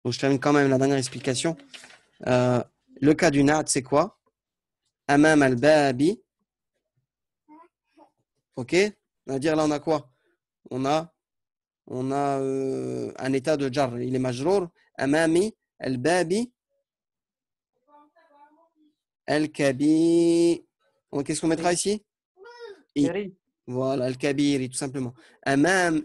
Donc, je termine quand même la dernière explication. Le cas du na'at, c'est quoi? Amam al-babi. Ok? C'est-à-dire, là, on a quoi? On a un état de jar. Il est majrour. Amami al-babi al-kabi. Donc, qu'est-ce qu'on mettra ici? I. Thierry, Voilà, al-kabiri, tout simplement. Amam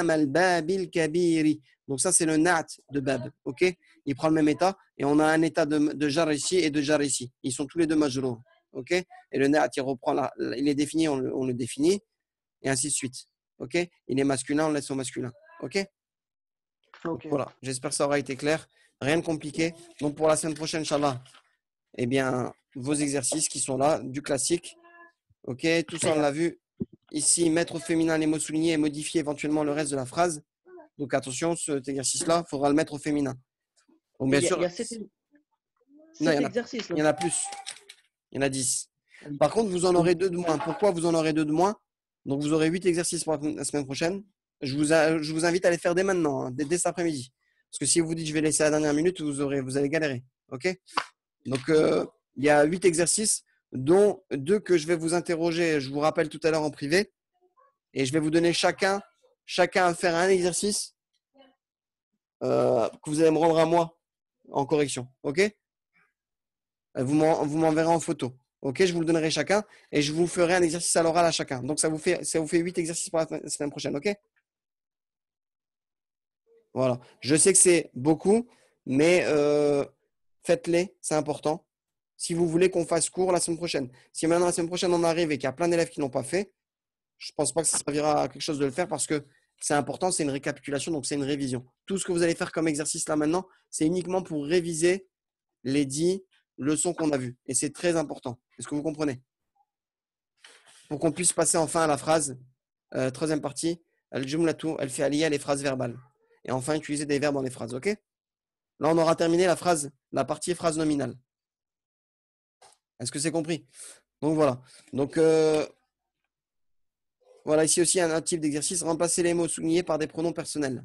al-babi al-kabiri. Donc, ça, c'est le na'at de bab. Ok? Il prend le même état. Et on a un état de jar ici et de jar ici. Ils sont tous les deux majrour. Ok? Et le na'at, il reprend, il est défini, on le définit. Et ainsi de suite. Ok? Il est masculin, on laisse au masculin. Ok? Donc, ok. voilà, j'espère que ça aura été clair. Rien de compliqué. Donc pour la semaine prochaine, Inch'Allah, eh bien, vos exercices qui sont là, du classique. Ok? Tout ça, on l'a vu. Ici, mettre au féminin les mots soulignés et modifier éventuellement le reste de la phrase. Donc attention, cet exercice-là, il faudra le mettre au féminin. Donc Et bien il y sûr, a non, sept exercices il là. y en a plus. Il y en a 10. Par contre, vous en aurez 2 de moins. Pourquoi vous en aurez 2 de moins? Donc, vous aurez 8 exercices pour la semaine prochaine. Je vous invite à les faire dès maintenant, hein, dès cet après-midi. Parce que si vous vous dites je vais laisser à la dernière minute, vous allez galérer. OK? Donc, il y a 8 exercices, dont 2 que je vais vous interroger. Je vous rappelle tout à l'heure en privé. Et je vais vous donner chacun à faire un exercice que vous allez me rendre à moi en correction. OK? Vous m'enverrez en photo. Ok, je vous le donnerai chacun et je vous ferai un exercice à l'oral à chacun. Donc, ça vous fait 8 exercices pour la semaine prochaine. Ok? Voilà. Je sais que c'est beaucoup, mais faites-les, c'est important. Si vous voulez qu'on fasse court la semaine prochaine. Si maintenant la semaine prochaine on arrive et qu'il y a plein d'élèves qui ne l'ont pas fait, je ne pense pas que ça servira à quelque chose de le faire parce que c'est important, c'est une récapitulation, donc c'est une révision. Tout ce que vous allez faire comme exercice là maintenant, c'est uniquement pour réviser les 10 leçons qu'on a vues. Et c'est très important. Est-ce que vous comprenez? Pour qu'on puisse passer enfin à la phrase, troisième partie, al-jumlatu al-fi'liya, les phrases verbales. Et enfin, utiliser des verbes dans les phrases, ok? Là, on aura terminé la partie phrase nominale. Est-ce que c'est compris? Donc voilà. Donc voilà, ici aussi un autre type d'exercice, remplacer les mots soulignés par des pronoms personnels.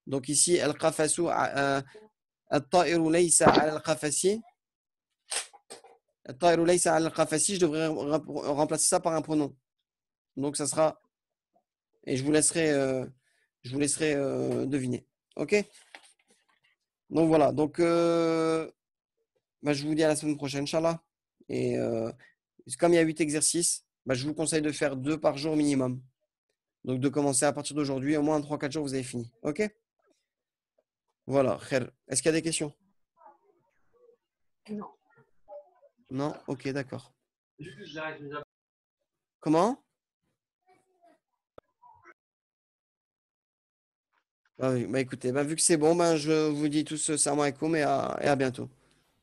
Donc ici, al-qafasu, al-ta'iru laysa al-qafasi. Al-ta'iru laysa al-qafasi, je devrais remplacer ça par un pronom. Donc ça sera, et je vous laisserai deviner. Ok? Donc voilà, donc bah, je vous dis à la semaine prochaine, Inch'Allah. Et comme il y a 8 exercices, bah, je vous conseille de faire 2 par jour minimum. Donc de commencer à partir d'aujourd'hui, au moins en 3-4 jours, vous avez fini. Ok? Voilà, khair. Est-ce qu'il y a des questions? Non. Non? Ok, d'accord. Comment? Ah oui, bah écoutez, bah, vu que c'est bon, bah, je vous dis tous salam alaikum et à bientôt.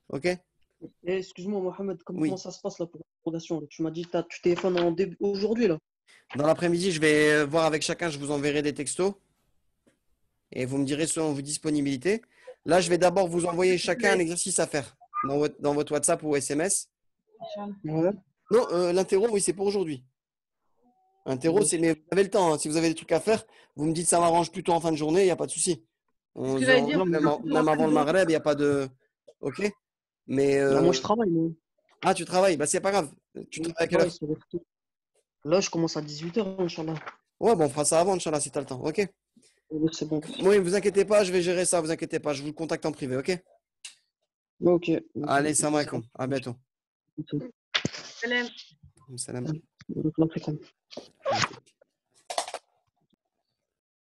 Ok? Et excuse-moi, Mohamed, comment Oui. ça se passe là pour la progression là? Tu m'as dit tu téléphones en début aujourd'hui là. Dans l'après-midi, je vais voir avec chacun, je vous enverrai des textos et vous me direz selon vos disponibilités. Là, je vais d'abord vous envoyer chacun un exercice à faire dans votre WhatsApp ou SMS. Ouais. Non, l'interro, oui, c'est pour aujourd'hui. Interro, c'est, Ok. mais vous avez le temps, hein. Si vous avez des trucs à faire, vous me dites ça m'arrange plutôt en fin de journée, il n'y a pas de souci. Ce que j'allais dire, Même avant le Maghreb, il n'y a pas de. Ok? Mais. Ah, moi je travaille, moi. Ah, tu travailles? Bah, c'est pas grave. Tu Oui, travailles je à quelle travaille, heure? c'est retour. Là, je commence à 18h, Inch'Allah. Ouais, bon, on fera ça avant, Inch'Allah, si t'as le temps. Ok? C'est bon. Oui, vous inquiétez pas, je vais gérer ça, vous inquiétez pas. Je vous contacte en privé, ok? Ok, ok. Allez, salam alaikum. À bientôt. Ok. Salam. Donc, là, c'est comme-